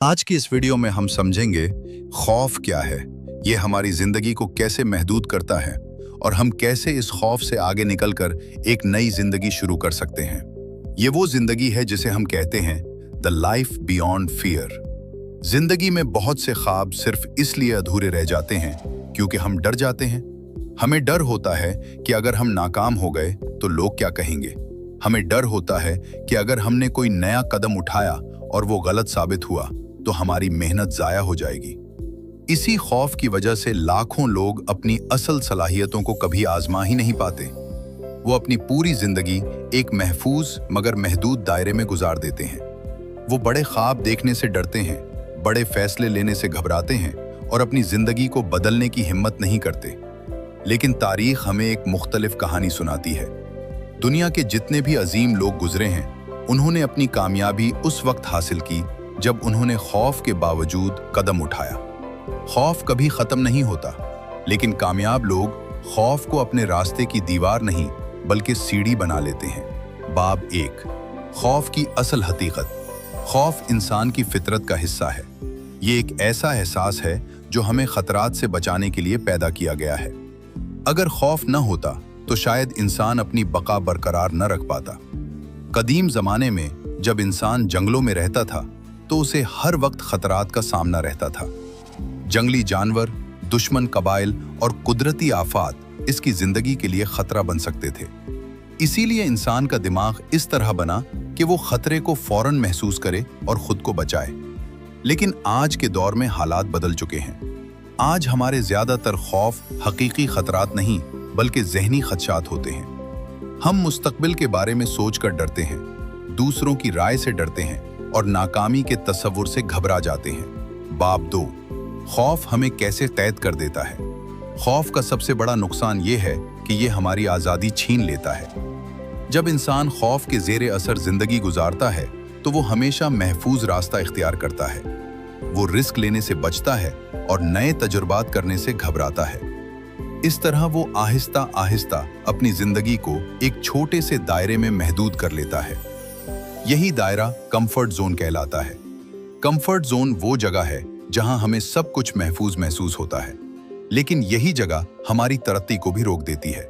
आज की इस वीडियो में हम समझेंगे खौफ क्या है, ये हमारी जिंदगी को कैसे महदूद करता है और हम कैसे इस खौफ से आगे निकलकर एक नई जिंदगी शुरू कर सकते हैं। ये वो जिंदगी है जिसे हम कहते हैं द लाइफ बियॉन्ड फियर। जिंदगी में बहुत से ख्वाब सिर्फ इसलिए अधूरे रह जाते हैं क्योंकि हम डर जाते हैं। हमें डर होता है कि अगर हम नाकाम हो गए तो लोग क्या कहेंगे। हमें डर होता है कि अगर हमने कोई नया कदम उठाया और वो गलत साबित हुआ तो हमारी मेहनत जाया हो जाएगी। इसी खौफ की वजह से लाखों लोग अपनी असल सलाहियतों को कभी आजमा ही नहीं पाते। वो अपनी पूरी जिंदगी एक महफूज मगर महदूद दायरे में गुजार देते हैं। वो बड़े ख्वाब देखने से डरते हैं, बड़े फैसले लेने से घबराते हैं और अपनी जिंदगी को बदलने की हिम्मत नहीं करते। लेकिन तारीख हमें एक मुख्तलिफ कहानी सुनाती है। दुनिया के जितने भी अजीम लोग गुजरे हैं, उन्होंने अपनी कामयाबी उस वक्त हासिल की जब उन्होंने खौफ के बावजूद कदम उठाया। खौफ कभी खत्म नहीं होता, लेकिन कामयाब लोग खौफ को अपने रास्ते की दीवार नहीं बल्कि सीढ़ी बना लेते हैं। बाब 1, खौफ की असल हकीकत। खौफ इंसान की फितरत का हिस्सा है। ये एक ऐसा एहसास है जो हमें खतरात से बचाने के लिए पैदा किया गया है। अगर खौफ न होता तो शायद इंसान अपनी बका बरकरार न रख पाता। कदीम जमाने में जब इंसान जंगलों में रहता था तो उसे हर वक्त खतरात का सामना रहता था। जंगली जानवर, दुश्मन कबाइल और कुदरती आफात इसकी जिंदगी के लिए खतरा बन सकते थे। इसीलिए इंसान का दिमाग इस तरह बना कि वो खतरे को फौरन महसूस करे और खुद को बचाए। लेकिन आज के दौर में हालात बदल चुके हैं। आज हमारे ज्यादातर खौफ हकीकी खतरात नहीं बल्कि ज़हनी खदशात होते हैं। हम मुस्तकबिल के बारे में सोचकर डरते हैं, दूसरों की राय से डरते हैं और नाकामी के तसव्वुर से घबरा जाते हैं। बाब 2, खौफ हमें कैसे कैद कर देता है। खौफ का सबसे बड़ा नुकसान ये है कि ये हमारी आज़ादी छीन लेता है। जब इंसान खौफ के ज़ेरे असर जिंदगी गुजारता है तो वो हमेशा महफूज रास्ता इख्तियार करता है। वो रिस्क लेने से बचता है और नए तजुर्बात करने से घबराता है। इस तरह वो आहिस्ता आहिस्ता अपनी जिंदगी को एक छोटे से दायरे में महदूद कर लेता है। यही दायरा कंफर्ट जोन कहलाता है। कंफर्ट जोन वो जगह है जहां हमें सब कुछ महफूज महसूस होता है, लेकिन यही जगह हमारी तरक्की को भी रोक देती है,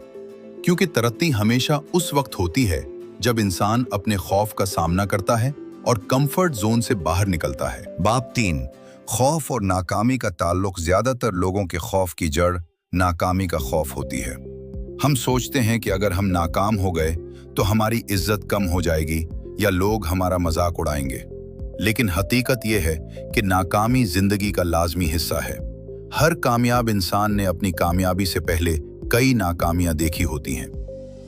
क्योंकि तरक्की हमेशा उस वक्त होती है जब इंसान अपने खौफ का सामना करता है और कंफर्ट जोन से बाहर निकलता है। बाब 3, खौफ और नाकामी का ताल्लुक। ज्यादातर लोगों के खौफ की जड़ नाकामी का खौफ होती है। हम सोचते हैं कि अगर हम नाकाम हो गए तो हमारी इज्जत कम हो जाएगी या लोग हमारा मजाक उड़ाएंगे। लेकिन हकीकत यह है कि नाकामी जिंदगी का लाजमी हिस्सा है। हर कामयाब इंसान ने अपनी कामयाबी से पहले कई नाकामियां देखी होती हैं।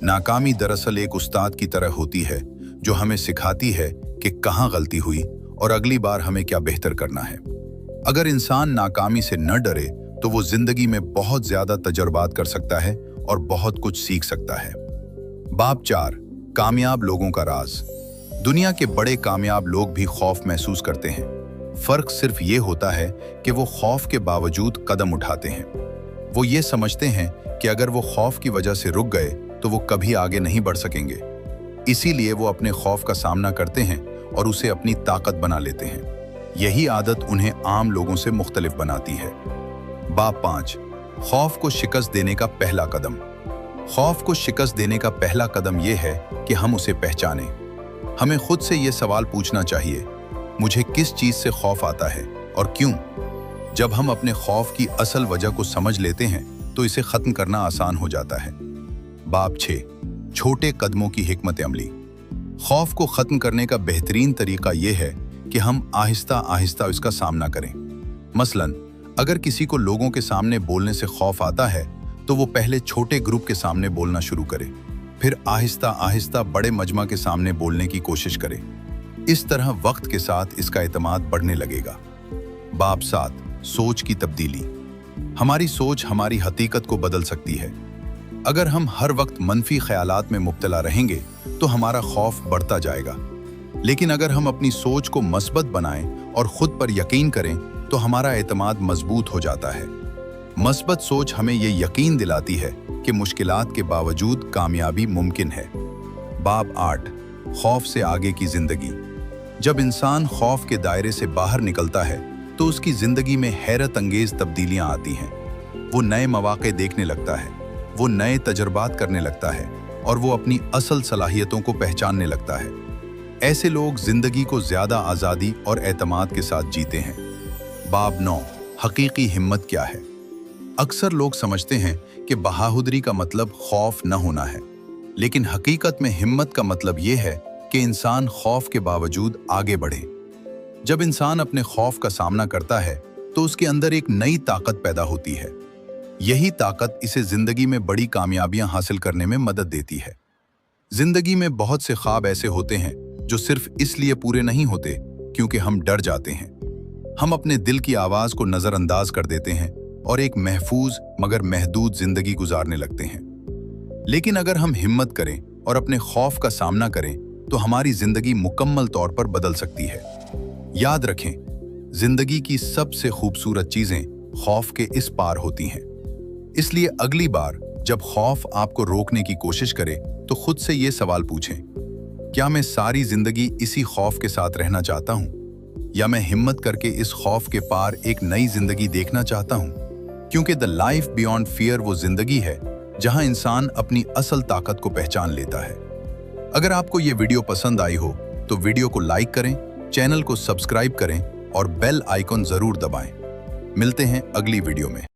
नाकामी दरअसल एक उस्ताद की तरह होती है जो हमें सिखाती है कि कहाँ गलती हुई और अगली बार हमें क्या बेहतर करना है। अगर इंसान नाकामी से न डरे तो वो जिंदगी में बहुत ज्यादा तजुर्बात कर सकता है और बहुत कुछ सीख सकता है। बाब 4, कामयाब लोगों का राज। दुनिया के बड़े कामयाब लोग भी खौफ महसूस करते हैं। फर्क सिर्फ ये होता है कि वो खौफ के बावजूद कदम उठाते हैं। वो ये समझते हैं कि अगर वो खौफ की वजह से रुक गए तो वो कभी आगे नहीं बढ़ सकेंगे। इसीलिए वो अपने खौफ का सामना करते हैं और उसे अपनी ताकत बना लेते हैं। यही आदत उन्हें आम लोगों से मुख्तलिफ बनाती है। बाब 5, खौफ को शिकस्त देने का पहला कदम। खौफ को शिकस्त देने का पहला कदम यह है कि हम उसे पहचानें। हमें खुद से यह सवाल पूछना चाहिए, मुझे किस चीज से खौफ आता है और क्यों? जब हम अपने खौफ की असल वजह को समझ लेते हैं तो इसे खत्म करना आसान हो जाता है। बाब 6, छोटे कदमों की हिकमत अमली। खौफ को खत्म करने का बेहतरीन तरीका यह है कि हम आहिस्ता आहिस्ता इसका सामना करें। मसलन, अगर किसी को लोगों के सामने बोलने से खौफ आता है तो वो पहले छोटे ग्रुप के सामने बोलना शुरू करे, फिर आहिस्ता आहिस्ता बड़े मजमा के सामने बोलने की कोशिश करे। इस तरह वक्त के साथ इसका एतमाद बढ़ने लगेगा। बाब 7, सोच की तब्दीली। हमारी सोच हमारी हकीकत को बदल सकती है। अगर हम हर वक्त मनफी ख्यालात में मुब्तला रहेंगे तो हमारा खौफ बढ़ता जाएगा। लेकिन अगर हम अपनी सोच को मस्बत बनाएं और खुद पर यकीन करें तो हमारा एतमाद मजबूत हो जाता है। मस्बत सोच हमें ये यकीन दिलाती है कि मुश्किलात के बावजूद कामयाबी मुमकिन है। बाब 8, खौफ से आगे की जिंदगी। जब इंसान खौफ के दायरे से बाहर निकलता है तो उसकी जिंदगी में हैरत अंगेज तब्दीलियां आती हैं। वो नए मौके देखने लगता है, वो नए तजुर्बात करने लगता है और वो अपनी असल सलाहियतों को पहचानने लगता है। ऐसे लोग जिंदगी को ज्यादा आज़ादी और एतमाद के साथ जीते हैं। बाब 9, हकीकी हिम्मत क्या है? अक्सर लोग समझते हैं कि बहादुरी का मतलब खौफ न होना है, लेकिन हकीकत में हिम्मत का मतलब ये है कि इंसान खौफ के बावजूद आगे बढ़े। जब इंसान अपने खौफ का सामना करता है तो उसके अंदर एक नई ताकत पैदा होती है। यही ताकत इसे जिंदगी में बड़ी कामयाबियां हासिल करने में मदद देती है। जिंदगी में बहुत से ख्वाब ऐसे होते हैं जो सिर्फ इसलिए पूरे नहीं होते क्योंकि हम डर जाते हैं। हम अपने दिल की आवाज को नजरअंदाज कर देते हैं और एक महफूज मगर महदूद जिंदगी गुजारने लगते हैं। लेकिन अगर हम हिम्मत करें और अपने खौफ का सामना करें तो हमारी जिंदगी मुकम्मल तौर पर बदल सकती है। याद रखें, जिंदगी की सबसे खूबसूरत चीजें खौफ के इस पार होती हैं। इसलिए अगली बार जब खौफ आपको रोकने की कोशिश करे तो खुद से ये सवाल पूछें, क्या मैं सारी जिंदगी इसी खौफ के साथ रहना चाहता हूं, या मैं हिम्मत करके इस खौफ के पार एक नई जिंदगी देखना चाहता हूं? क्योंकि द लाइफ बियॉन्ड फियर वो जिंदगी है जहां इंसान अपनी असल ताकत को पहचान लेता है। अगर आपको ये वीडियो पसंद आई हो तो वीडियो को लाइक करें, चैनल को सब्सक्राइब करें और बेल आइकॉन जरूर दबाएं। मिलते हैं अगली वीडियो में।